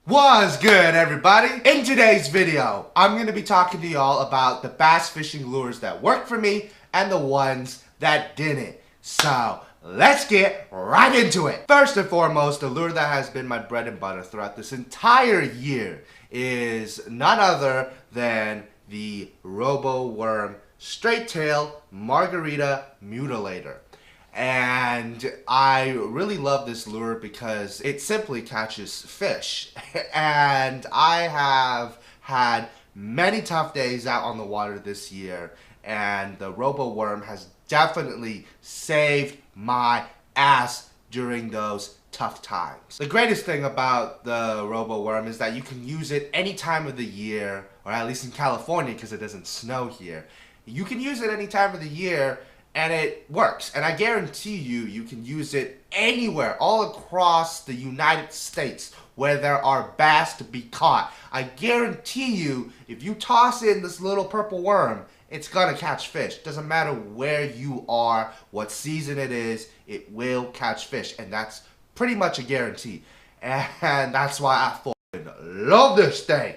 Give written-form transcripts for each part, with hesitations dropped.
What's good, everybody? In today's video, I'm going to be talking to y'all about the bass fishing lures that worked for me and the ones that didn't. So, let's get right into it. First and foremost, the lure that has been my bread and butter throughout this entire year is none other than the Roboworm Straight Tail Margarita Mutilator. And I really love this lure because it simply catches fish. And I have had many tough days out on the water this year, and the Roboworm has definitely saved my ass during those tough times. The greatest thing about the Roboworm is that you can use it any time of the year, or at least in California because it doesn't snow here. You can use it any time of the year and it works. And I guarantee you can use it anywhere, all across the United States where there are bass to be caught. I guarantee you, if you toss in this little purple worm, it's gonna catch fish. Doesn't matter where you are, what season it is, it will catch fish. And that's pretty much a guarantee. And that's why I fucking love this thing.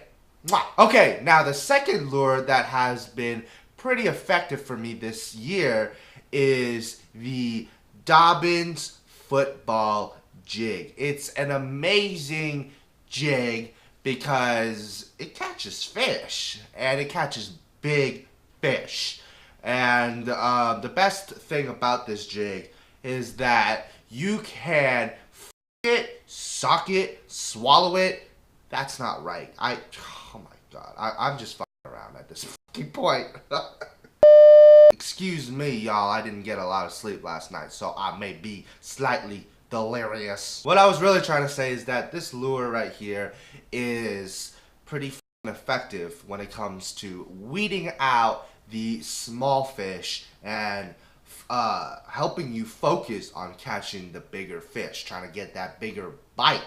Okay, now the second lure that has been pretty effective for me this year is the Dobyns Football Jig. It's an amazing jig because it catches fish, and it catches big fish. And the best thing about this jig is that you can f it, suck it, swallow it. That's not right. Oh my god, I'm just fucking around at this fucking point. Excuse me, y'all, I didn't get a lot of sleep last night, so I may be slightly delirious. What I was really trying to say is that this lure right here is pretty effective when it comes to weeding out the small fish and helping you focus on catching the bigger fish, trying to get that bigger bite.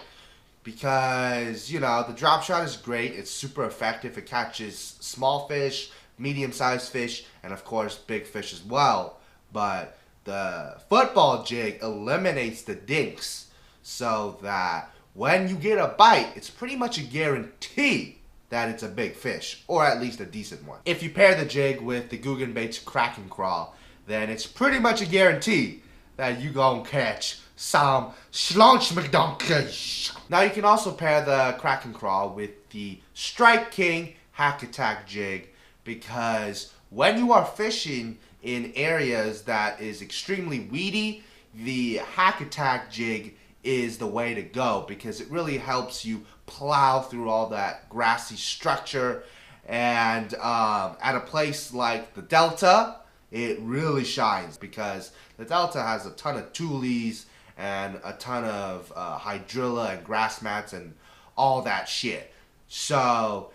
Because, you know, the drop shot is great, it's super effective, it catches small fish, medium-sized fish, and of course big fish as well. But the football jig eliminates the dinks, so that when you get a bite, it's pretty much a guarantee that it's a big fish, or at least a decent one. If you pair the jig with the Googan bait's Krackin Craw, then it's pretty much a guarantee that you gon' catch some schlunch McDonkeys. Now you can also pair the Krackin Craw with the Strike King Hack Attack jig, because when you are fishing in areas that is extremely weedy, the Hack Attack jig is the way to go because it really helps you plow through all that grassy structure. And at a place like the Delta, it really shines because the Delta has a ton of tules and a ton of hydrilla and grass mats and all that shit. So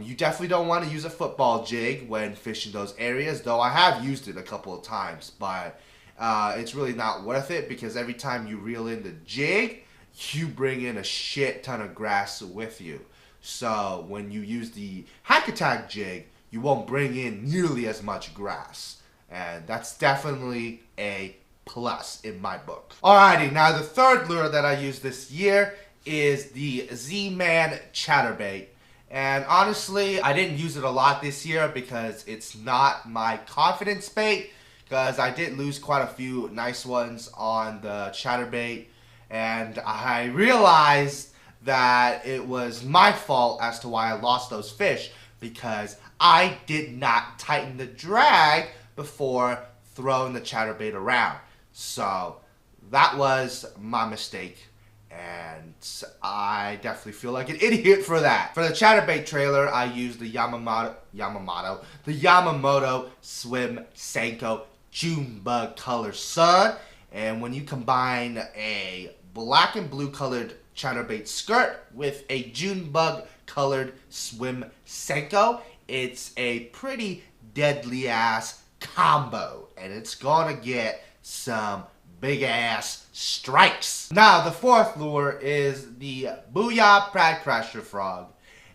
you definitely don't want to use a football jig when fishing those areas, though I have used it a couple of times, but it's really not worth it because every time you reel in the jig, you bring in a shit ton of grass with you. So when you use the Hack Attack jig, you won't bring in nearly as much grass. And that's definitely a plus in my book. Alrighty, now the third lure that I used this year is the Z-Man Chatterbait. And honestly, I didn't use it a lot this year because it's not my confidence bait, because I did lose quite a few nice ones on the Chatterbait, and I realized that it was my fault as to why I lost those fish because I did not tighten the drag before throwing the Chatterbait around. So that was my mistake, and I definitely feel like an idiot for that. For the Chatterbait trailer, I used the Yamamoto Swim Senko June Bug Color Sun. And when you combine a black and blue colored Chatterbait skirt with a June Bug colored Swim Senko, it's a pretty deadly ass combo, and it's gonna get some big ass strikes. Now the fourth lure is the Booyah Pad Crasher frog,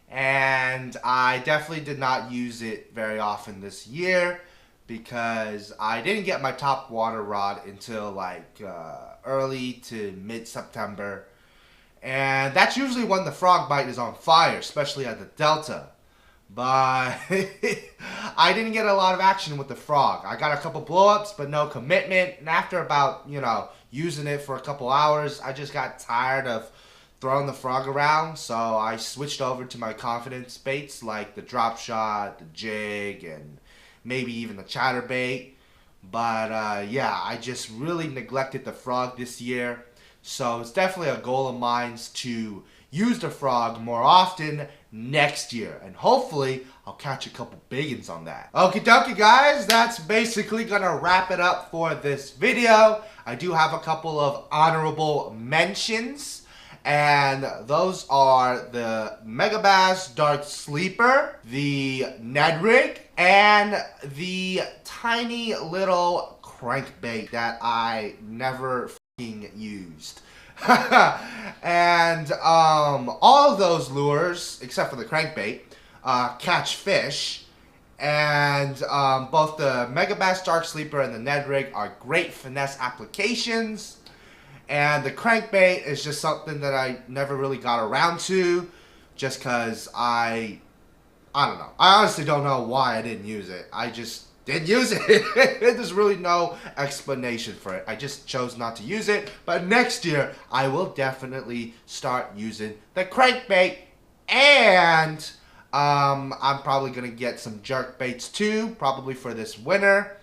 and I definitely did not use it very often this year because I didn't get my top water rod until like early to mid-September, And that's usually when the frog bite is on fire, especially at the Delta. But I didn't get a lot of action with the frog. I got a couple blow-ups, but no commitment. And after about, using it for a couple hours, I just got tired of throwing the frog around. So I switched over to my confidence baits like the drop shot, the jig, and maybe even the chatterbait. But yeah, I just really neglected the frog this year. So it's definitely a goal of mine to use the frog more often next year. And hopefully, I'll catch a couple big ones on that. Okie dokie guys, that's basically gonna wrap it up for this video. I do have a couple of honorable mentions. And those are the Megabass Dark Sleeper, the Ned Rig, and the tiny little crankbait that I never used. And all of those lures, except for the crankbait, catch fish. And both the Megabass Dark Sleeper and the Ned Rig are great finesse applications. And the crankbait is just something that I never really got around to, just because I don't know. I honestly don't know why I didn't use it. I just didn't use it. There's really no explanation for it. I just chose not to use it. But next year, I will definitely start using the crankbait. And I'm probably going to get some jerk baits too, probably for this winter.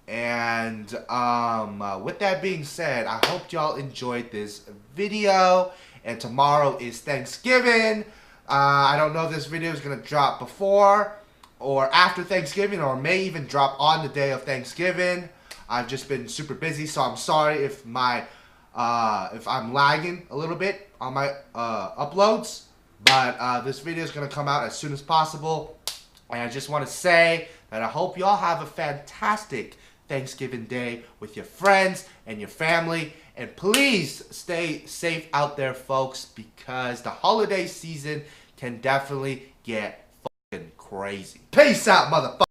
And with that being said, I hope y'all enjoyed this video. And tomorrow is Thanksgiving. I don't know if this video is going to drop before or after Thanksgiving, or may even drop on the day of Thanksgiving. I've just been super busy, so I'm sorry if if I'm lagging a little bit on my uploads. But this video is going to come out as soon as possible. And I just want to say that I hope y'all have a fantastic Thanksgiving day with your friends and your family. And please stay safe out there, folks, because the holiday season can definitely get fucking crazy. Peace out, motherfucker.